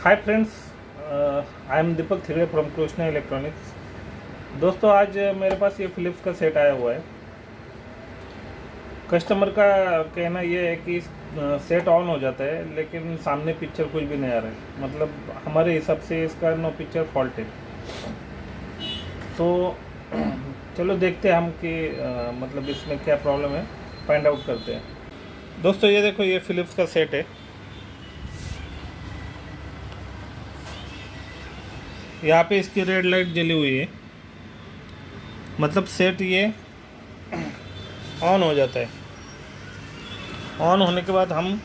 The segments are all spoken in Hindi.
Hi friends, I am Deepak Thigade from Krishna electronics. दोस्तों, आज मेरे पास ये फ़िलिप्स का सेट आया हुआ है। कस्टमर का कहना ये है कि सेट ऑन हो जाता है लेकिन सामने पिक्चर कुछ भी नहीं आ रहा है। मतलब हमारे हिसाब से इसका नो पिक्चर फॉल्ट है। तो चलो देखते हैं हम कि मतलब इसमें क्या प्रॉब्लम है, फाइंड आउट करते हैं। दोस्तों, ये देखो, ये फ़िलिप्स का सेट है। यहाँ पे इसकी रेड लाइट जली हुई है, मतलब सेट ये ऑन हो जाता है। ऑन होने के बाद हम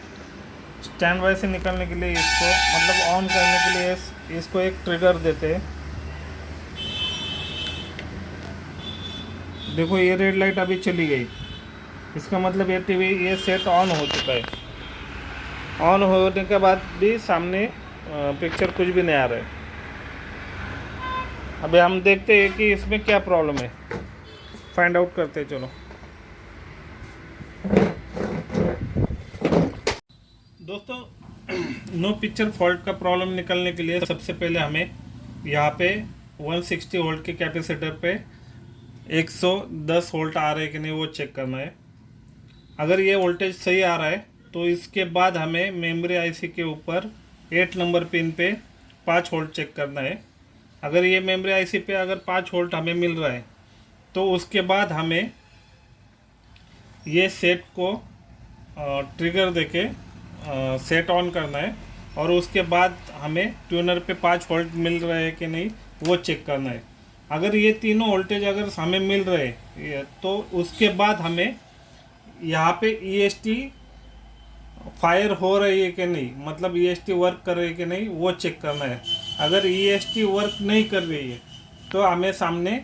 स्टैंड बाय से निकलने के लिए इसको, मतलब ऑन करने के लिए इसको एक ट्रिगर देते हैं। देखो, ये रेड लाइट अभी चली गई, इसका मतलब ये टीवी, ये सेट ऑन हो चुका है। ऑन होने के बाद भी सामने पिक्चर कुछ भी नहीं आ रहा है। अभी हम देखते हैं कि इसमें क्या प्रॉब्लम है, फाइंड आउट करते हैं। चलो दोस्तों, नो पिक्चर फॉल्ट का प्रॉब्लम निकलने के लिए सबसे पहले हमें यहाँ पे 160 वोल्ट के कैपेसिटर पे 110 वोल्ट आ रहे हैं कि नहीं वो चेक करना है। अगर ये वोल्टेज सही आ रहा है तो इसके बाद हमें मेमोरी आईसी के ऊपर 8 नंबर पिन पे 5 वोल्ट चेक करना है। अगर ये मेमोरी आईसी पे अगर 5 वोल्ट हमें मिल रहा है तो उसके बाद हमें ये सेट को ट्रिगर देके सेट ऑन करना है, और उसके बाद हमें ट्यूनर पे 5 वोल्ट मिल रहे हैं कि नहीं वो चेक करना है। अगर ये तीनों वोल्टेज अगर हमें मिल रहे हैं तो उसके बाद हमें यहाँ पे ईएसटी फायर हो रही है कि नहीं, मतलब ईएसटी वर्क कर रही है कि नहीं वो चेक करना है। अगर ईएसटी वर्क नहीं कर रही है तो हमें सामने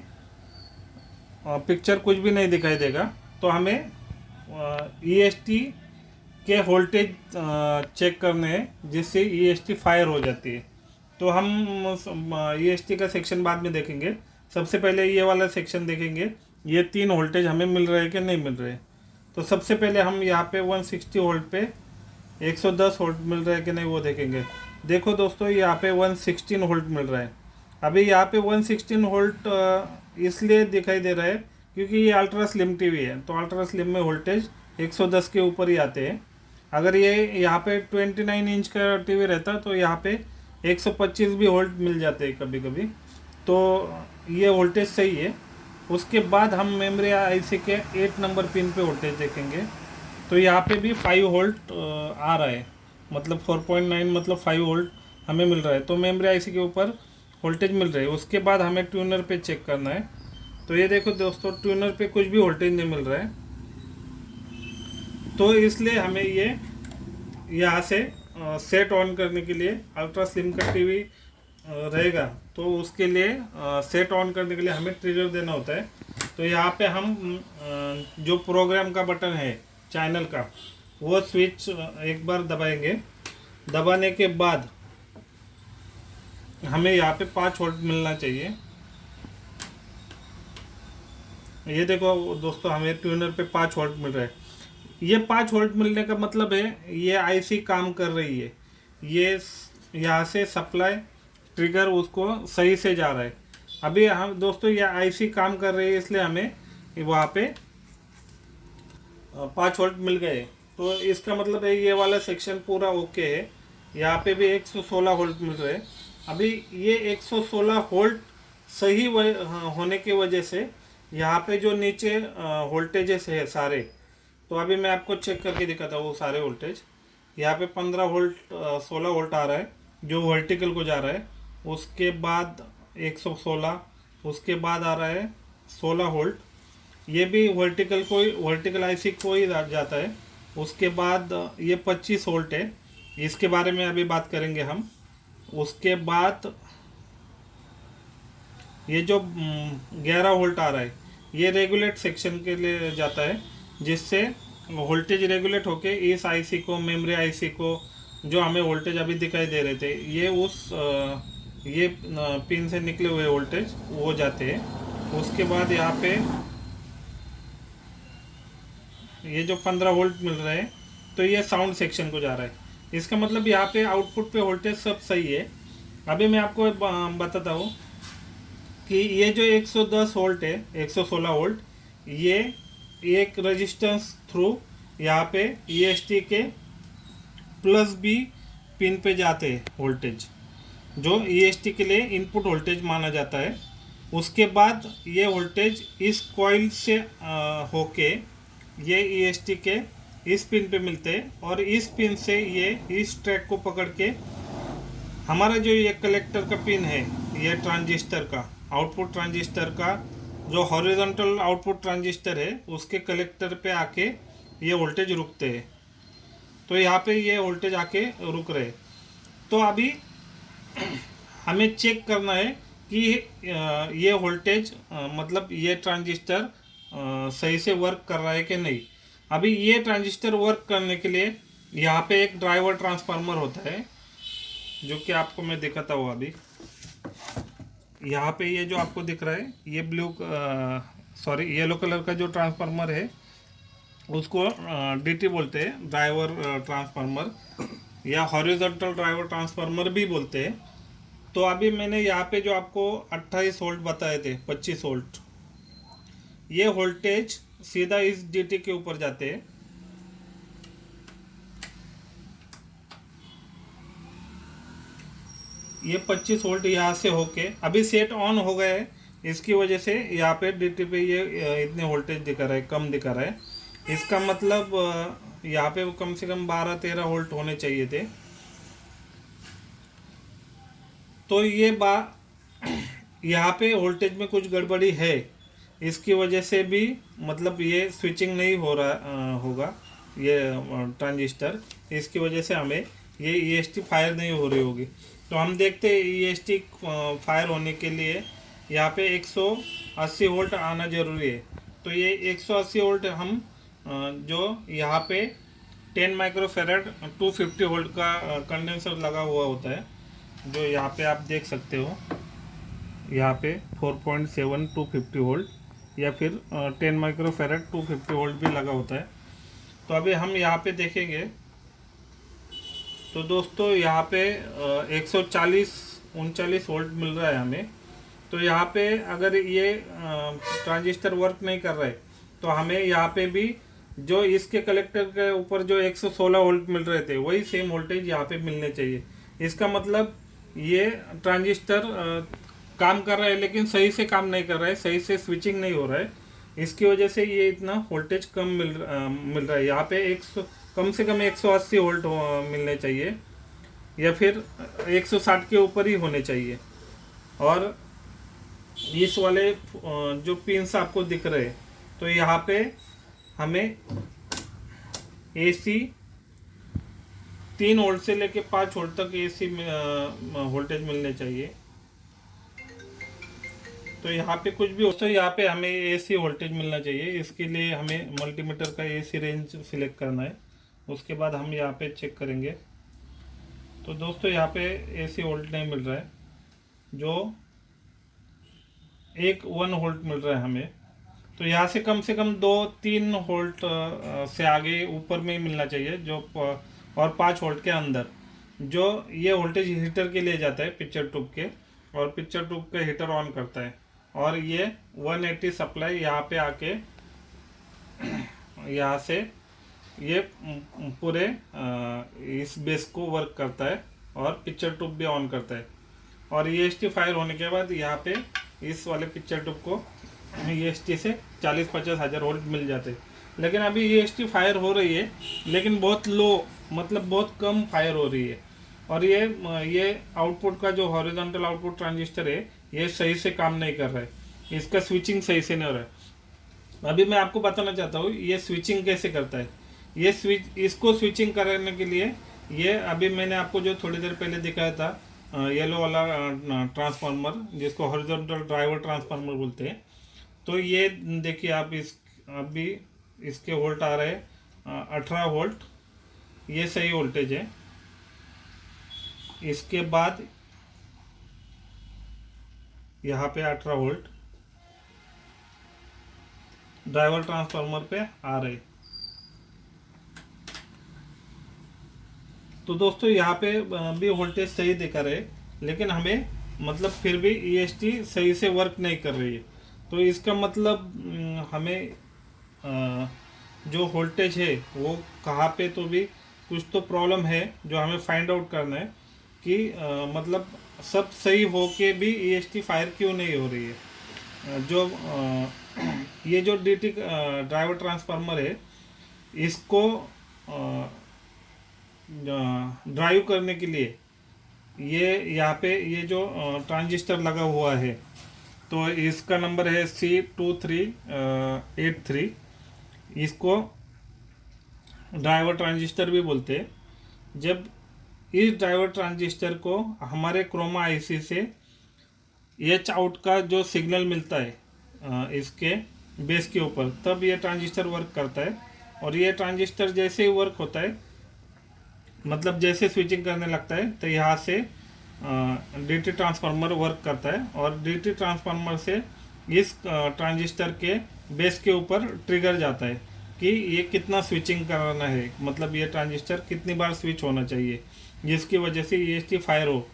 पिक्चर कुछ भी नहीं दिखाई देगा। तो हमें ईएसटी के वोल्टेज चेक करने हैं जिससे ईएसटी फायर हो जाती है। तो हम ईएसटी का सेक्शन बाद में देखेंगे। सबसे पहले ये वाला सेक्शन देखेंगे, ये 3 वोल्टेज हमें मिल रहे हैं कि नहीं मिल रहे। तो सबसे पहले हम यहाँ पे 160 वोल्ट पे 110 वोल्ट मिल रहा है कि नहीं वो देखेंगे। देखो दोस्तों, यहाँ पे 116 वोल्ट मिल रहा है। अभी यहाँ पे 116 वोल्ट इसलिए दिखाई दे रहा है क्योंकि ये अल्ट्रा स्लिम टीवी है, तो अल्ट्रा स्लिम में वोल्टेज 110 के ऊपर ही आते हैं। अगर ये यहाँ पे 29 इंच का टीवी रहता तो यहाँ पे 125 भी वोल्ट मिल जाते हैं कभी कभी। तो ये वोल्टेज सही है। उसके बाद हम मेमोरी आईसी के 8 नंबर पिन पे वोल्टेज देखेंगे तो यहाँ पे भी 5 वोल्ट आ रहा है, मतलब 4.9 मतलब 5 वोल्ट हमें मिल रहा है। तो मेमोरी आईसी के ऊपर वोल्टेज मिल रहा है। उसके बाद हमें ट्यूनर पे चेक करना है। तो ये देखो दोस्तों, ट्यूनर पे कुछ भी वोल्टेज नहीं मिल रहा है। तो इसलिए हमें ये यहाँ से सेट ऑन करने के लिए, अल्ट्रा स्लिम का टीवी रहेगा तो उसके लिए सेट ऑन करने के लिए हमें ट्रिगर देना होता है। तो यहाँ पे हम जो प्रोग्राम का बटन है चैनल का, वो स्विच एक बार दबाएंगे। दबाने के बाद हमें यहाँ पे 5 वोल्ट मिलना चाहिए। ये देखो दोस्तों, हमें ट्यूनर पे 5 वोल्ट मिल रहा है। ये 5 वोल्ट मिलने का मतलब है ये आईसी काम कर रही है, ये यहाँ से सप्लाई ट्रिगर उसको सही से जा रहा है। अभी हम दोस्तों, ये आईसी काम कर रही है इसलिए हमें वहाँ पे 5 वोल्ट मिल गए। तो इसका मतलब है ये वाला सेक्शन पूरा ओके है। यहाँ पे भी 116 वोल्ट मिल रहे हैं। अभी ये 116 वोल्ट सही होने की वजह से यहाँ पे जो नीचे वोल्टेजेस है सारे, तो अभी मैं आपको चेक करके दिखाता हूँ वो सारे वोल्टेज। यहाँ पे 15 वोल्ट 16 वोल्ट आ रहा है जो वर्टिकल को जा रहा है। उसके बाद 116, उसके बाद आ रहा है 16 वोल्ट, ये भी वर्टिकल को, वर्टिकल आईसी को ही जाता है। उसके बाद ये 25 वोल्ट है, इसके बारे में अभी बात करेंगे हम। उसके बाद ये जो 11 वोल्ट आ रहा है ये रेगुलेट सेक्शन के लिए जाता है, जिससे वोल्टेज रेगुलेट होके इस आईसी को, मेमोरी आईसी को, जो हमें वोल्टेज अभी दिखाई दे रहे थे ये उस ये पिन से निकले हुए वोल्टेज वो जाते हैं। उसके बाद यहाँ पे ये जो 15 वोल्ट मिल रहे हैं तो ये साउंड सेक्शन को जा रहा है। इसका मतलब यहाँ पे आउटपुट पे वोल्टेज सब सही है। अभी मैं आपको बताता हूँ कि ये जो 110 वोल्ट है, 116 वोल्ट, ये एक रेजिस्टेंस थ्रू यहाँ पे EST के प्लस बी पिन पे जाते हैं वोल्टेज, जो EST के लिए इनपुट वोल्टेज माना जाता है। उसके बाद ये वोल्टेज इस कॉइल से होके ये EST के इस पिन पे मिलते हैं, और इस पिन से ये इस ट्रैक को पकड़ के हमारा जो ये कलेक्टर का पिन है, ये ट्रांजिस्टर का आउटपुट, ट्रांजिस्टर का जो हॉरिजॉन्टल आउटपुट ट्रांजिस्टर है, उसके कलेक्टर पे आके ये वोल्टेज रुकते हैं। तो यहाँ पे ये वोल्टेज आके रुक रहे। तो अभी हमें चेक करना है कि ये वोल्टेज मतलब ये ट्रांजिस्टर सही से वर्क कर रहा है कि नहीं। अभी ये ट्रांजिस्टर वर्क करने के लिए यहाँ पे एक ड्राइवर ट्रांसफार्मर होता है, जो कि आपको मैं दिखाता हूँ। अभी यहाँ पे ये जो आपको दिख रहा है, ये येलो कलर का जो ट्रांसफार्मर है, उसको DT बोलते हैं, ड्राइवर ट्रांसफार्मर, या हॉरिजॉन्टल ड्राइवर ट्रांसफार्मर भी बोलते हैं। तो अभी मैंने यहाँ पे जो आपको 28 वोल्ट बताए थे, 25 वोल्ट, ये वोल्टेज सीधा इस DT के ऊपर जाते हैं। ये 25 वोल्ट यहाँ से होके अभी सेट ऑन हो गए हैं, इसकी वजह से यहाँ पे DT पे ये इतने वोल्टेज दिखा रहा है, कम दिखा रहा है। इसका मतलब यहाँ पे कम से कम 12-13 वोल्ट होने चाहिए थे। तो ये यहाँ पे वोल्टेज में कुछ गड़बड़ी है, इसकी वजह से भी मतलब ये स्विचिंग नहीं हो रहा होगा ये ट्रांजिस्टर, इसकी वजह से हमें ये EST फायर नहीं हो रही होगी। तो हम देखते हैं EST फायर होने के लिए यहाँ पे 180 वोल्ट आना ज़रूरी है। तो ये 180 वोल्ट हम जो यहाँ पे 10 माइक्रोफेरेड 250 वोल्ट का कंडेंसर लगा हुआ होता है, जो यहाँ पे आप देख सकते हो, यहाँ पे 4.7 250 वोल्ट, या फिर 10 माइक्रोफेरेड 250 वोल्ट भी लगा होता है। तो अभी हम यहाँ पे देखेंगे तो दोस्तों यहाँ पे 139 वोल्ट मिल रहा है हमें। तो यहाँ पे अगर ये ट्रांजिस्टर वर्क नहीं कर रहा है, तो हमें यहाँ पे भी जो इसके कलेक्टर के ऊपर जो 116 वोल्ट मिल रहे थे, वही सेम वोल्टेज यहाँ पे मिलने चाहिए। इसका मतलब ये ट्रांजिस्टर काम कर रहा है, लेकिन सही से काम नहीं कर रहा है, सही से स्विचिंग नहीं हो रहा है, इसकी वजह से ये इतना वोल्टेज कम मिल रहा है। यहाँ पे कम से कम 180 वोल्ट मिलने चाहिए, या फिर 160 के ऊपर ही होने चाहिए। और इस वाले जो पिन्स आपको दिख रहे हैं, तो यहाँ पे हमें AC 3 वोल्ट से लेके 5 वोल्ट तक AC वोल्टेज मिलने चाहिए। तो यहाँ पे कुछ भी हो, तो यहाँ पे हमें AC वोल्टेज मिलना चाहिए। इसके लिए हमें मल्टीमीटर का AC रेंज सिलेक्ट करना है, उसके बाद हम यहाँ पे चेक करेंगे। तो दोस्तों यहाँ पे AC वोल्ट नहीं मिल रहा है, जो 1 वोल्ट मिल रहा है हमें। तो यहाँ से कम 2-3 वोल्ट से आगे ऊपर में ही मिलना चाहिए, जो और 5 वोल्ट के अंदर, जो ये वोल्टेज हीटर के लिए जाता है, पिक्चर ट्यूब के, और पिक्चर ट्यूब का हीटर ऑन करता है, और ये 180 सप्लाई यहाँ पे आके यहाँ से ये पूरे इस बेस को वर्क करता है, और पिक्चर ट्यूब भी ऑन करता है। और EST फायर होने के बाद यहाँ पे इस वाले पिक्चर ट्यूब को EST से 40-50 हज़ार वोल्ट मिल जाते हैं। लेकिन अभी EST फायर हो रही है, लेकिन बहुत लो, मतलब बहुत कम फायर हो रही है। और ये आउटपुट का जो हॉरिजॉन्टल आउटपुट ट्रांजिस्टर है, ये सही से काम नहीं कर रहा है, इसका स्विचिंग सही से नहीं हो रहा है। अभी मैं आपको बताना चाहता हूँ ये स्विचिंग कैसे करता है। इसको स्विचिंग करने के लिए ये अभी मैंने आपको जो थोड़ी देर पहले दिखाया था, येलो वाला ट्रांसफार्मर, जिसको हॉरिजॉन्टल ड्राइवर ट्रांसफार्मर बोलते हैं। तो ये देखिए आप, अभी इसके वोल्ट आ रहे हैं 18 वोल्ट, ये सही वोल्टेज है। इसके बाद यहाँ पे 18 वोल्ट ड्राइवर ट्रांसफार्मर पे आ रहे। तो दोस्तों यहाँ पे भी वोल्टेज सही दिखा रहे, लेकिन हमें मतलब फिर भी ईएसटी सही से वर्क नहीं कर रही है। तो इसका मतलब हमें जो वोल्टेज है वो कहाँ पे तो भी कुछ तो प्रॉब्लम है, जो हमें फाइंड आउट करना है कि मतलब सब सही हो के भी ईएसटी फायर क्यों नहीं हो रही है। जो ये जो डीटी ड्राइवर ट्रांसफार्मर है, इसको ड्राइव करने के लिए ये यहाँ पे ये जो ट्रांजिस्टर लगा हुआ है, तो इसका नंबर है C2383। इसको ड्राइवर ट्रांजिस्टर भी बोलते हैं। जब इस ड्राइवर ट्रांजिस्टर को हमारे क्रोमा आईसी से एच आउट का जो सिग्नल मिलता है इसके बेस के ऊपर, तब ये ट्रांजिस्टर वर्क करता है। और ये ट्रांजिस्टर जैसे ही वर्क होता है, मतलब जैसे स्विचिंग करने लगता है, तो यहाँ से डीटी ट्रांसफार्मर वर्क करता है और डीटी ट्रांसफार्मर से इस ट्रांजिस्टर के बेस के ऊपर ट्रिगर जाता है कि ये कितना स्विचिंग करना है, मतलब ये ट्रांजिस्टर कितनी बार स्विच होना चाहिए, जिसकी वजह से ईएसटी फायर हो।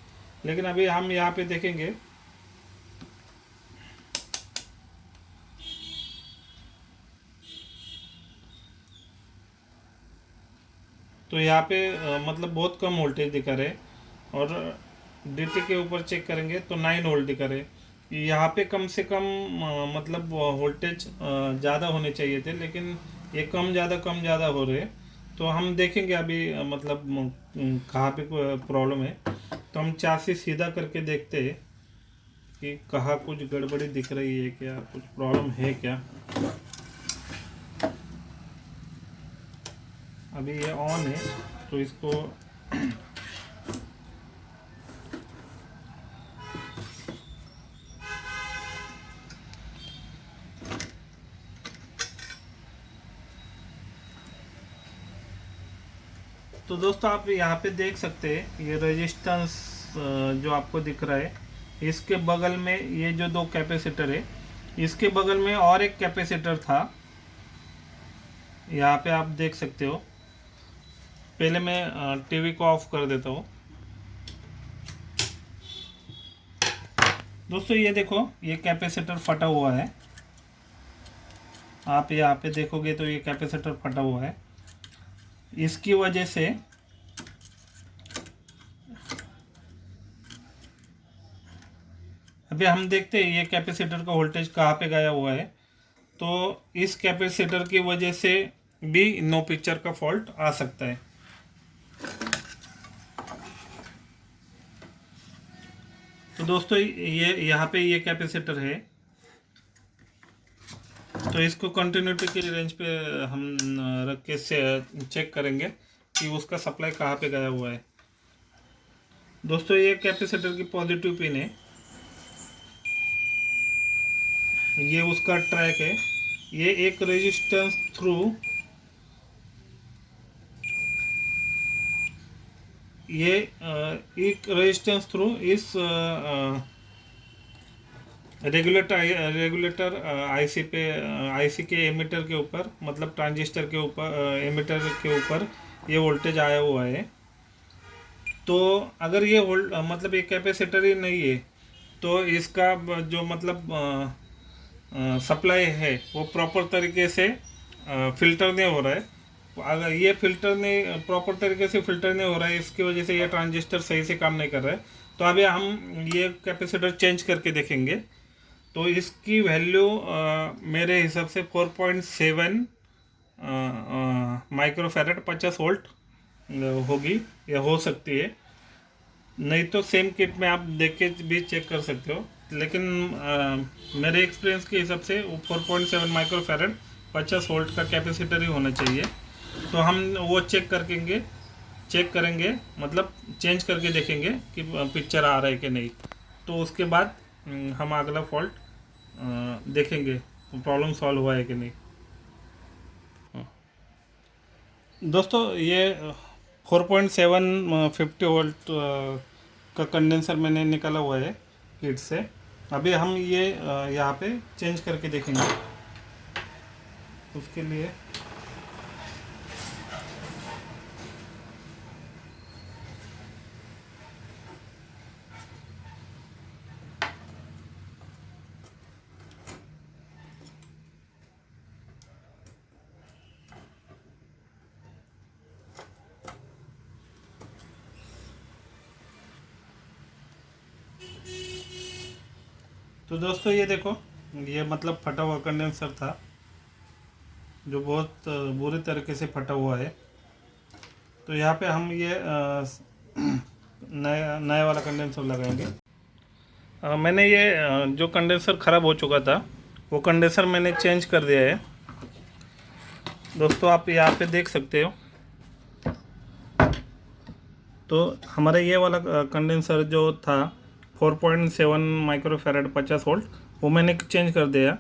लेकिन अभी हम यहाँ पे देखेंगे तो यहाँ पे मतलब बहुत कम वोल्टेज दिखा रहे, और डीटी के ऊपर चेक करेंगे तो 9 वोल्ट दिखा रहे। यहाँ पे कम से कम मतलब वोल्टेज ज़्यादा होने चाहिए थे, लेकिन ये कम ज़्यादा हो रहे। तो हम देखेंगे अभी मतलब कहाँ पे प्रॉब्लम है। तो हम चासी सीधा करके देखते हैं कि कहाँ कुछ गड़बड़ी दिख रही है क्या, कुछ प्रॉब्लम है क्या। अभी ये ऑन है, तो इसको तो दोस्तों आप यहाँ पे देख सकते हैं ये रेजिस्टेंस जो आपको दिख रहा है, इसके बगल में ये जो दो कैपेसिटर है, इसके बगल में और एक कैपेसिटर था, यहाँ पे आप देख सकते हो। पहले मैं टीवी को ऑफ कर देता हूँ। दोस्तों ये देखो, ये कैपेसिटर फटा हुआ है। आप यहाँ पे देखोगे तो ये कैपेसिटर फटा हुआ है। इसकी वजह से अभी हम देखते हैं ये कैपेसिटर का वोल्टेज कहाँ पे गया हुआ है। तो इस कैपेसिटर की वजह से भी नो पिक्चर का फॉल्ट आ सकता है। तो दोस्तों ये यहाँ पे ये कैपेसिटर है, तो इसको कंटिन्यूटी की रेंज पे हम रख के से चेक करेंगे कि उसका सप्लाई कहाँ पे गया हुआ है। दोस्तों ये कैपेसिटर की पॉजिटिव पिन है, ये उसका ट्रैक है। ये एक रेजिस्टेंस थ्रू एक रेजिस्टेंस थ्रू इस रेगुलेटर आईसी के एमिटर के ऊपर, मतलब ट्रांजिस्टर के ऊपर, एमिटर के ऊपर ये वोल्टेज आया हुआ है। तो अगर ये मतलब ये कैपेसिटर ही नहीं है, तो इसका जो मतलब सप्लाई है वो प्रॉपर तरीके से फिल्टर नहीं हो रहा है। अगर ये फिल्टर नहीं, प्रॉपर तरीके से फिल्टर नहीं हो रहा है, इसकी वजह से ये ट्रांजिस्टर सही से काम नहीं कर रहा है। तो अभी हम ये कैपेसिटर चेंज करके देखेंगे। तो इसकी वैल्यू मेरे हिसाब से 4.7 माइक्रोफैरड 50 वोल्ट होगी या हो सकती है। नहीं तो सेम किट में आप देख के भी चेक कर सकते हो, लेकिन मेरे एक्सपीरियंस के हिसाब से 4.7 माइक्रोफैरड 50 वोल्ट का कैपेसिटर ही होना चाहिए। तो हम वो चेक करेंगे, मतलब चेंज करके देखेंगे कि पिक्चर आ रहा है कि नहीं। तो उसके बाद हम अगला फॉल्ट देखेंगे प्रॉब्लम सॉल्व हुआ है कि नहीं। दोस्तों ये 4.7 50 वोल्ट का कंडेंसर मैंने निकाला हुआ है किट से। अभी हम ये यहाँ पे चेंज करके देखेंगे। उसके लिए तो दोस्तों ये देखो, ये मतलब फटा हुआ कंडेंसर था जो बहुत बुरी तरीके से फटा हुआ है। तो यहाँ पे हम ये नया नया वाला कंडेंसर लगाएंगे। मैंने ये जो कंडेंसर ख़राब हो चुका था वो कंडेंसर मैंने चेंज कर दिया है दोस्तों, आप यहाँ पे देख सकते हो। तो हमारा ये वाला कंडेंसर जो था 4.7 माइक्रोफैराड 50 वोल्ट, वो मैंने चेंज कर दिया।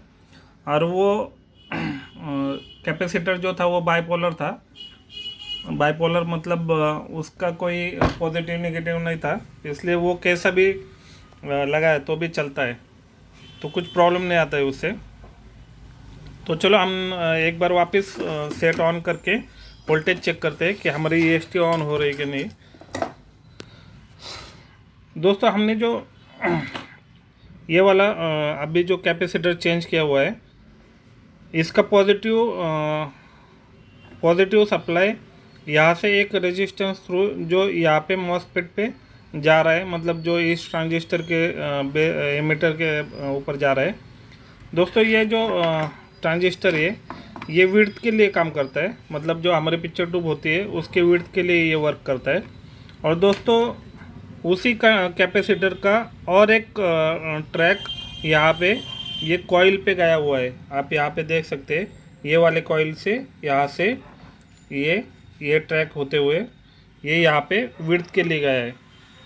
और वो कैपेसिटर जो था वो बाइपोलर था। बाइपोलर मतलब उसका कोई पॉजिटिव नेगेटिव नहीं था, इसलिए वो कैसा भी लगाए तो भी चलता है, तो कुछ प्रॉब्लम नहीं आता है उससे। तो चलो हम एक बार वापस सेट ऑन करके वोल्टेज चेक करते हैं कि हमारी EST ऑन हो रही है कि नहीं। दोस्तों हमने जो ये वाला अभी जो कैपेसिटर चेंज किया हुआ है, इसका पॉजिटिव सप्लाई यहाँ से एक रेजिस्टेंस थ्रू जो यहाँ पे मॉसफेट पे जा रहा है, मतलब जो इस ट्रांजिस्टर के एमिटर के ऊपर जा रहा है। दोस्तों ये जो ट्रांजिस्टर है ये विड्थ के लिए काम करता है, मतलब जो हमारी पिक्चर ट्यूब होती है उसके विड्थ के लिए ये वर्क करता है। और दोस्तों उसी का कैपेसिटर का और एक ट्रैक यहाँ पे ये कॉइल पे गया हुआ है, आप यहाँ पे देख सकते हैं। ये वाले कॉइल से यहाँ से ये ट्रैक होते हुए ये यहाँ पे विड्थ के लिए गया है।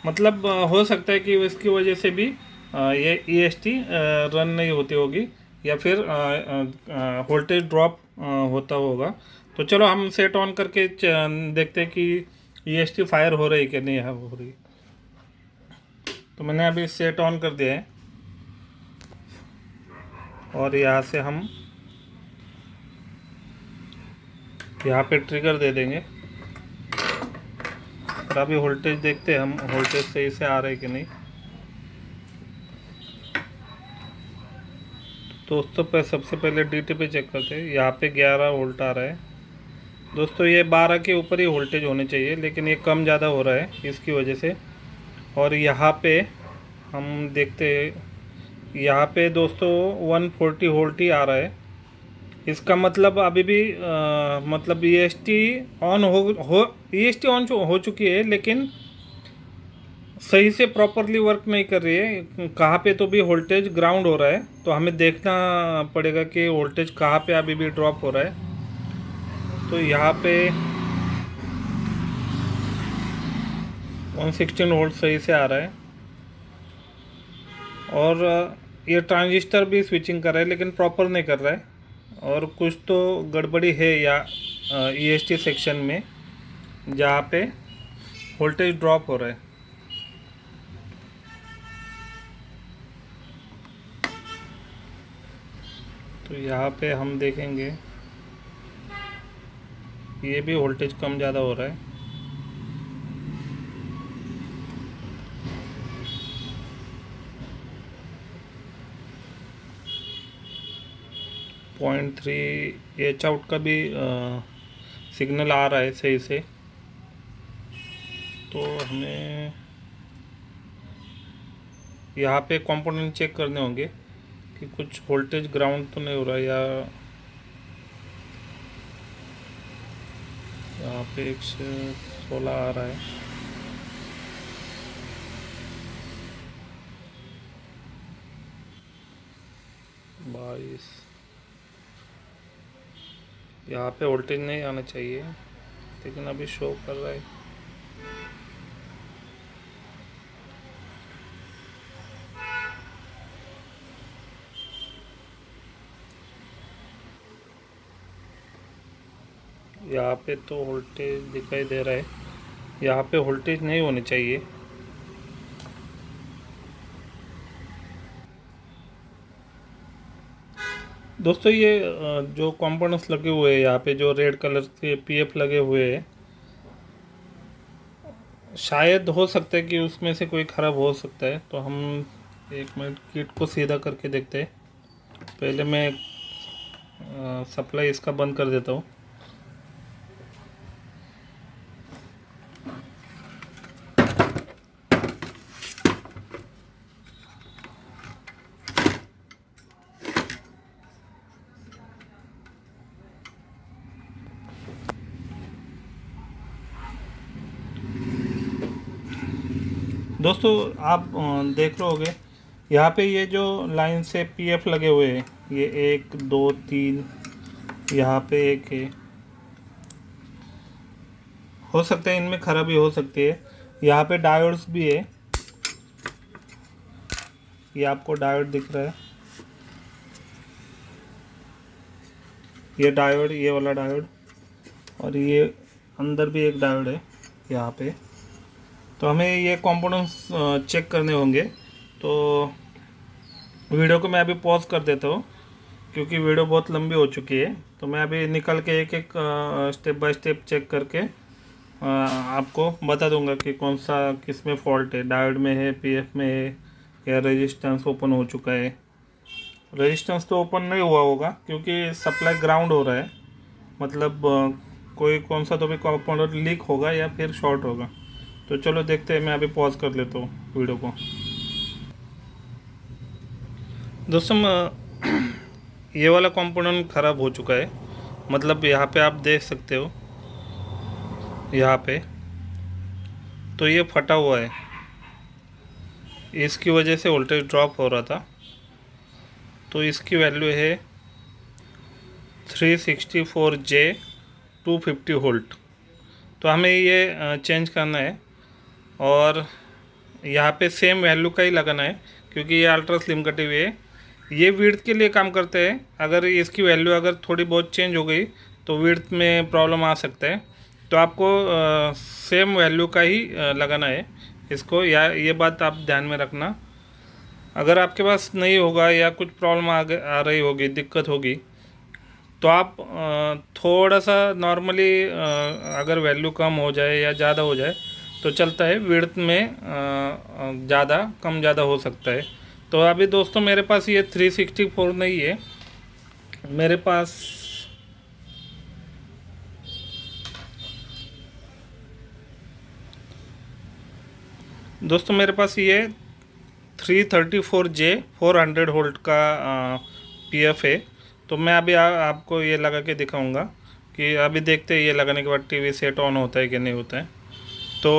मतलब हो सकता है कि इसकी वजह से भी ये EST रन नहीं होती होगी, या फिर वोल्टेज ड्रॉप होता होगा। तो चलो हम सेट ऑन करके देखते हैं कि EST फायर हो रही है कि नहीं हो रही। तो मैंने अभी सेट ऑन कर दिया है और यहाँ से हम यहाँ पे ट्रिगर दे देंगे और अभी वोल्टेज देखते हैं हम, वोल्टेज सही से आ रहा है कि नहीं। दोस्तों सबसे पहले DT पे चेक करते हैं। यहाँ पे 11 वोल्ट आ रहा है दोस्तों, ये 12 के ऊपर ही वोल्टेज होने चाहिए, लेकिन ये कम ज़्यादा हो रहा है इसकी वजह से। और यहाँ पे हम देखते हैं, यहाँ पे दोस्तों 140 वोल्ट ही आ रहा है। इसका मतलब अभी भी मतलब EST ऑन EST ऑन हो चुकी है, लेकिन सही से प्रॉपरली वर्क नहीं कर रही है। कहाँ पे तो भी वोल्टेज ग्राउंड हो रहा है, तो हमें देखना पड़ेगा कि वोल्टेज कहाँ पे अभी भी ड्रॉप हो रहा है। तो यहाँ पे 116 वोल्ट सही से आ रहा है और ये ट्रांजिस्टर भी स्विचिंग कर रहा है, लेकिन प्रॉपर नहीं कर रहा है। और कुछ तो गड़बड़ी है या EST सेक्शन में, जहाँ पे वोल्टेज ड्रॉप हो रहा है। तो यहाँ पे हम देखेंगे ये भी वोल्टेज कम ज़्यादा हो रहा है। पॉइंट 3 एच आउट का भी सिग्नल आ रहा है सही से। तो हमें यहाँ पे कंपोनेंट चेक करने होंगे कि कुछ वोल्टेज ग्राउंड तो नहीं हो रहा, या यहाँ पे 116 आ रहा है। बाईस, यहाँ पे वोल्टेज नहीं आना चाहिए, लेकिन अभी शो कर रहा है। यहाँ पे तो वोल्टेज दिखाई दे रहा है, यहाँ पे वोल्टेज नहीं होनी चाहिए। दोस्तों ये जो कंपोनेंट्स लगे हुए हैं यहाँ पे, जो रेड कलर के PF लगे हुए हैं, शायद हो सकता है कि उसमें से कोई ख़राब हो सकता है। तो हम 1 मिनट किट को सीधा करके देखते हैं। पहले मैं सप्लाई इसका बंद कर देता हूँ। दोस्तों आप देख रहे होगे यहाँ पे ये जो लाइन से पीएफ लगे हुए हैं, ये 1 2 3, यहाँ पे एक है, हो सकता है इनमें खराबी हो सकती है। यहाँ पे डायोड्स भी है, ये आपको डायोड दिख रहा है, ये डायोड, ये वाला डायोड, और ये अंदर भी एक डायोड है यहाँ पे। तो हमें ये कंपोनेंट्स चेक करने होंगे। तो वीडियो को मैं अभी पॉज कर देता हूँ क्योंकि वीडियो बहुत लंबी हो चुकी है। तो मैं अभी निकल के एक एक स्टेप बाय स्टेप चेक करके आपको बता दूंगा कि कौन सा किस में फॉल्ट है, डायोड में है, पीएफ में है, या रेजिस्टेंस ओपन हो चुका है। रेजिस्टेंस तो ओपन नहीं हुआ होगा क्योंकि सप्लाई ग्राउंड हो रहा है, मतलब कोई कौन सा तो भी कंपोनेंट लीक होगा या फिर शॉर्ट होगा। तो चलो देखते हैं, मैं अभी पॉज कर लेता हूँ वीडियो को। दोस्तों ये वाला कंपोनेंट ख़राब हो चुका है, मतलब यहाँ पे आप देख सकते हो, यहाँ पे तो ये फटा हुआ है, इसकी वजह से वोल्टेज ड्रॉप हो रहा था। तो इसकी वैल्यू है 364J 250 वोल्ट। तो हमें ये चेंज करना है और यहाँ पे सेम वैल्यू का ही लगाना है क्योंकि ये अल्ट्रा स्लिम कटी हुई है। ये विड्थ के लिए काम करते हैं, अगर इसकी वैल्यू अगर थोड़ी बहुत चेंज हो गई तो विड्थ में प्रॉब्लम आ सकता है। तो आपको सेम वैल्यू का ही लगाना है इसको, या ये बात आप ध्यान में रखना। अगर आपके पास नहीं होगा या कुछ प्रॉब्लम आ रही होगी, दिक्कत होगी, तो आप थोड़ा सा नॉर्मली अगर वैल्यू कम हो जाए या ज़्यादा हो जाए तो चलता है, विड्थ में ज़्यादा कम ज़्यादा हो सकता है। तो अभी दोस्तों मेरे पास ये 364 नहीं है, मेरे पास दोस्तों मेरे पास ये 334J 400 वोल्ट का पीएफ है। तो मैं अभी आपको ये लगा के दिखाऊंगा कि अभी देखते हैं ये लगाने के बाद टीवी सेट ऑन होता है कि नहीं होता है। तो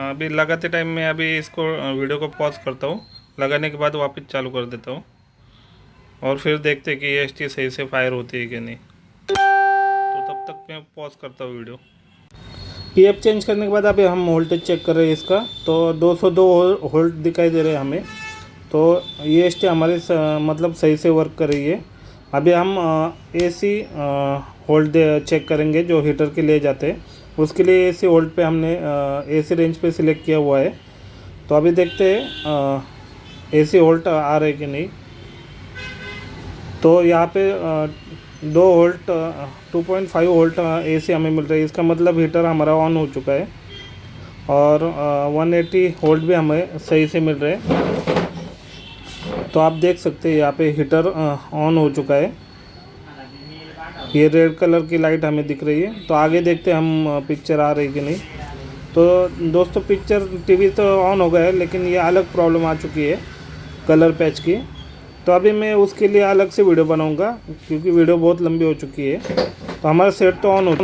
अभी लगाते टाइम मैं अभी इसको वीडियो को पॉज करता हूँ, लगाने के बाद वापस चालू कर देता हूँ और फिर देखते हैं कि ये एसटी सही से फायर होती है कि नहीं। तो तब तक मैं पॉज करता हूँ वीडियो। पीएफ चेंज करने के बाद अभी हम वोल्टेज चेक कर रहे हैं इसका, तो 202 वोल्ट दिखाई दे रहे हैं हमें। तो ये एसटी हमारे मतलब सही से वर्क कर रही है। अभी हम एसी वोल्ट चेक करेंगे जो हीटर के लिए जाते हैं, उसके लिए एसी वोल्ट पे हमने एसी रेंज पे सिलेक्ट किया हुआ है। तो अभी देखते हैं एसी वोल्ट आ रहे कि नहीं। तो यहाँ पे 2 वोल्ट 2.5 वोल्ट एसी हमें मिल रही है, इसका मतलब हीटर हमारा ऑन हो चुका है। और 180 वोल्ट भी हमें सही से मिल रहे हैं। तो आप देख सकते हैं यहाँ पे हीटर ऑन हो चुका है, ये रेड कलर की लाइट हमें दिख रही है। तो आगे देखते हैं हम पिक्चर आ रही कि नहीं। तो दोस्तों पिक्चर टीवी तो ऑन हो गया है, लेकिन ये अलग प्रॉब्लम आ चुकी है कलर पैच की। तो अभी मैं उसके लिए अलग से वीडियो बनाऊंगा क्योंकि वीडियो बहुत लंबी हो चुकी है। तो हमारा सेट तो ऑन हो